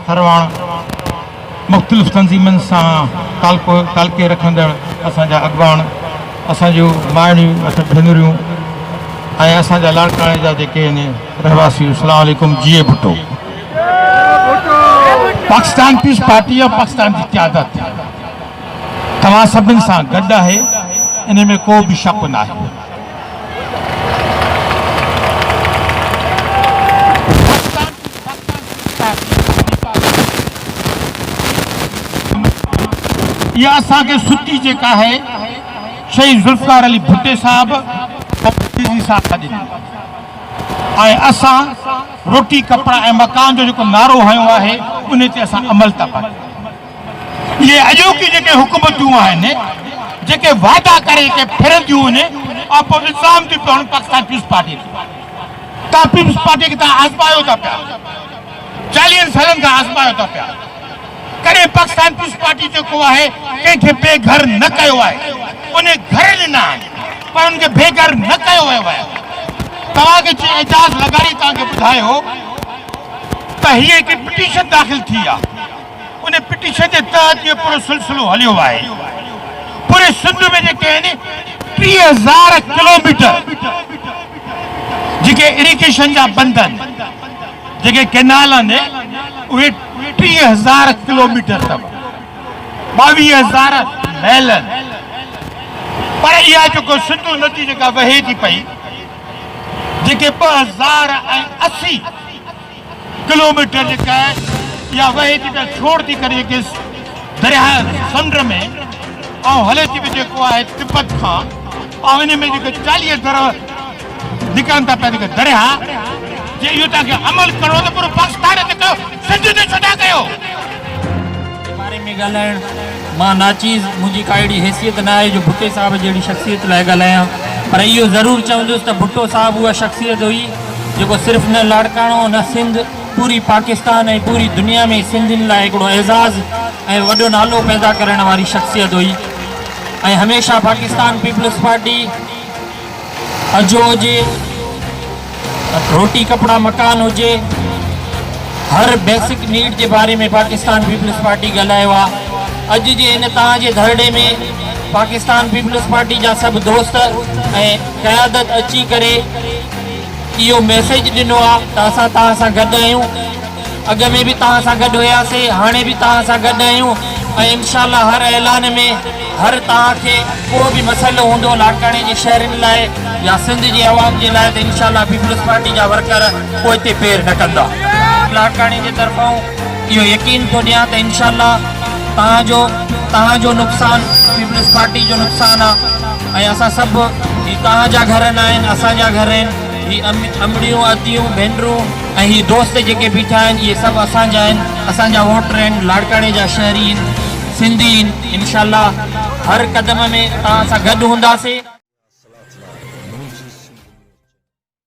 सरवण मुख़्तलिफ़ तंज़ीमनि सां तालके रखंदड़ असांजा अॻवान, असांजूं माइणियूं, असां भेनरियूं ऐं असांजा लाड़काणे जा जेके आहिनि रहवासी। अस्सलाम वालेकुम। जीए भुट्टो। पाकिस्तान पीस पार्टी और पाकिस्तान की क़यादत तव्हां सभिनि सां गॾु आहे, इन में को बि शक न आहे। यह असांखे सुठी जेका है शहीद ज़ुल्फ़िकार अली भुट्टे साहब ऐं असां रोटी कपड़ा ऐं मकान जो जेको नारो हयो आहे उन ते असां अमल था कयूं। ये अॼोकी जेके हुकूमतूं आहिनि जेके वादा करे के फिरंदियूं आहिनि और पोइ इल्ज़ाम थी पवनि पाकिस्तान पीस पार्टी ते। तव्हां पीस पार्टी खे तव्हां आज़मायो था पिया, 40 सालनि खां आज़मायो था पिया। कॾहिं पाकिस्तान पीस पार्टी जेको आहे कंहिंखे बेघर न कयो आहे, उन घर ॾिना आहिनि पर उनखे बेघर न कयो वियो आहे। तव्हांखे एजाज़ लगारी तव्हांखे ॿुधायो त हीअ हिकु पिटीशन दाख़िल थी आहे, उन पिटीशन जे तहत इहो पूरो सिलसिलो हलियो आहे। पूरे सिंध में जेके आहिनि 30,000 किलोमीटर जेके इरिगेशन जा बंद आहिनि, जेके कैनाल आहिनि, उहे 30,000 किलोमीटर अथव, 22,000 महल आहिनि। पर इहा जेको सिंधु नदी जेका वहे थी पई, जेके 2080 किलोमीटर जेका आहे इहा वहे थी पई, छोड़ थी करे जेके दरिया समुंड में ऐं हले थी पई जेको आहे तिब्बत खां, ऐं इन में जेके 40 दर निकिरनि था पिया जेके दरिया, जे इहो तव्हांखे अमल करणो त पूरो पाकिस्तान ते कयो, सिंध ते छो था कयो? बारे में ॻाल्हाइण मां नाचीज़, मुंहिंजी का अहिड़ी हैसियत न आहे जो भुट्टे साहब जहिड़ी शख़्सियत लाइ ॻाल्हायां, पर इहो ज़रूरु चवंदुसि त भुट्टो साहब उहा शख़्सियत हुई जेको सिर्फ़ु न लाड़काणो न सिंध, पूरी पाकिस्तान ऐं पूरी दुनिया में सिंधियुनि लाइ हिकिड़ो एज़ाज़ ऐं वॾो नालो पैदा करण वारी शख़्सियत हुई। ऐं हमेशह पाकिस्तान पीपल्स पार्टी अजो हुजे, रोटी कपड़ा मकान हुजे, हर बेसिक नीड के बारे में पाकिस्तान पीपल्स पार्टी ॻाल्हायो आहे। अॼु जे हिन तव्हांजे धरणे में पाकिस्तान पीपल्स पार्टी जा सभु दोस्त ऐं क़यादत अची करे इहो मैसेज ॾिनो आहे त असां तव्हां सां गॾु आहियूं। अॻ में बि तव्हां सां गॾु हुयासीं, हाणे बि तव्हां सां गॾु आहियूं ऐं इंशाअल्लाह हर ऐलान में हर तव्हांखे को बि मसइलो हूंदो लाड़काणे जे शहरनि लाइ या सिंध जे अवाम जे लाइ त इंशाअल्लाह पीपल्स पार्टी जा वर्कर पोइ ते पेर न कंदा। लाड़काणे जे तरफ़ां इहो यकीन थो ॾियां त इंशाअल्लाह तव्हांजो नुक़सानु पीपल्स पार्टी जो नुक़सानु आहे ऐं असां सभु ही तव्हांजा घर न आहिनि, असांजा घर आहिनि। ही अमड़ियूं अदियूं भेनरूं ऐं ही दोस्त जेके बीठा आहिनि इहे सभु असांजा आहिनि, असांजा वोटर आहिनि, लाड़काणे जा शहरी आहिनि, सिंधी आहिनि। इंशाअल्लाह हर क़दम में तव्हां सां गॾु हूंदासीं।